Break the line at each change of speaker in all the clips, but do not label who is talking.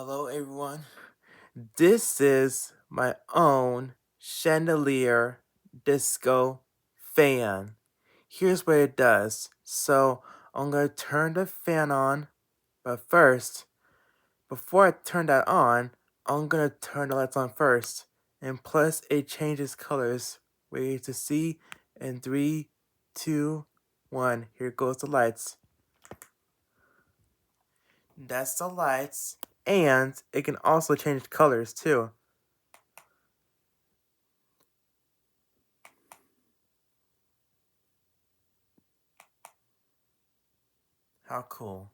Hello, everyone. This is my own chandelier disco fan. Here's what it does. So I'm going to turn the fan on, but first, before I turn that on, I'm going to turn the lights on first. And plus, it changes colors. Wait to see in 3, 2, 1. Here goes the lights. That's the lights. And it can also change colors too. How cool.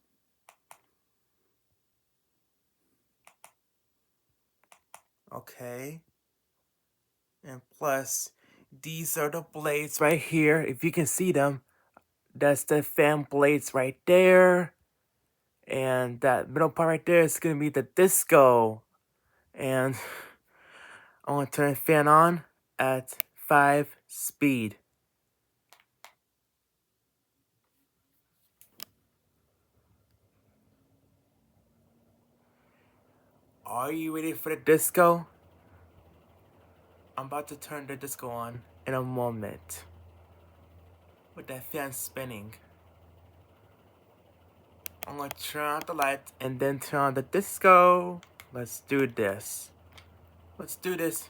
Okay. And plus, these are the blades right here. If you can see them, that's the fan blades right there. And that middle part right there is going to be the disco. And I'm going to turn the fan on at 5 speed. Are you ready for the disco? I'm about to turn the disco on in a moment. With that fan spinning. I'm going to turn out the light and then turn on the disco. Let's do this. Let's do this.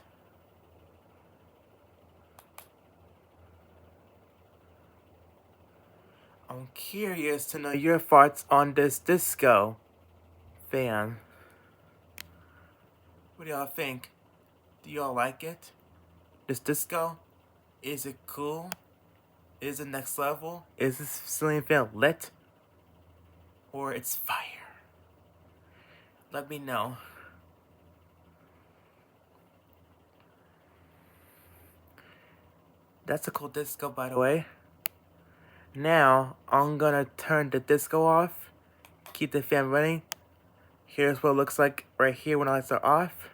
I'm curious to know your thoughts on this disco fan. What do y'all think? Do y'all like it? This disco? Is it cool? Is it next level? Is this ceiling fan lit? Or it's fire? Let me know. That's a cool disco, by the way. Now, I'm gonna turn the disco off. Keep the fan running. Here's what it looks like right here when the lights are off.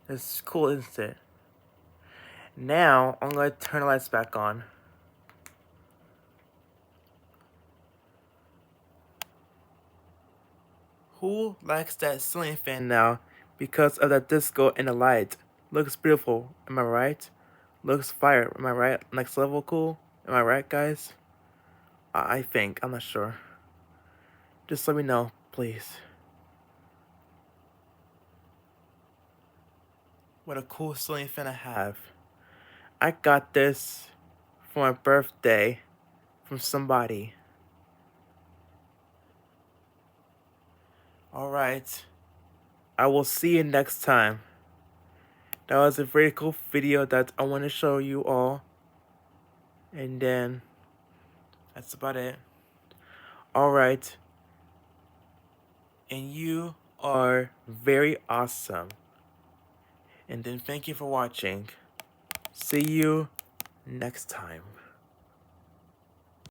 It's cool, isn't it? Now, I'm gonna turn the lights back on. Who likes that ceiling fan now because of the disco and the light? Looks beautiful, am I right? Looks fire, am I right? Next level cool, am I right, guys? I think, I'm not sure. Just let me know, please. What a cool ceiling fan I have. I got this for my birthday from somebody. Alright, I will see you next time. That was a very cool video that I want to show you all. And then, that's about it. Alright. And you are very awesome. And then thank you for watching. See you next time.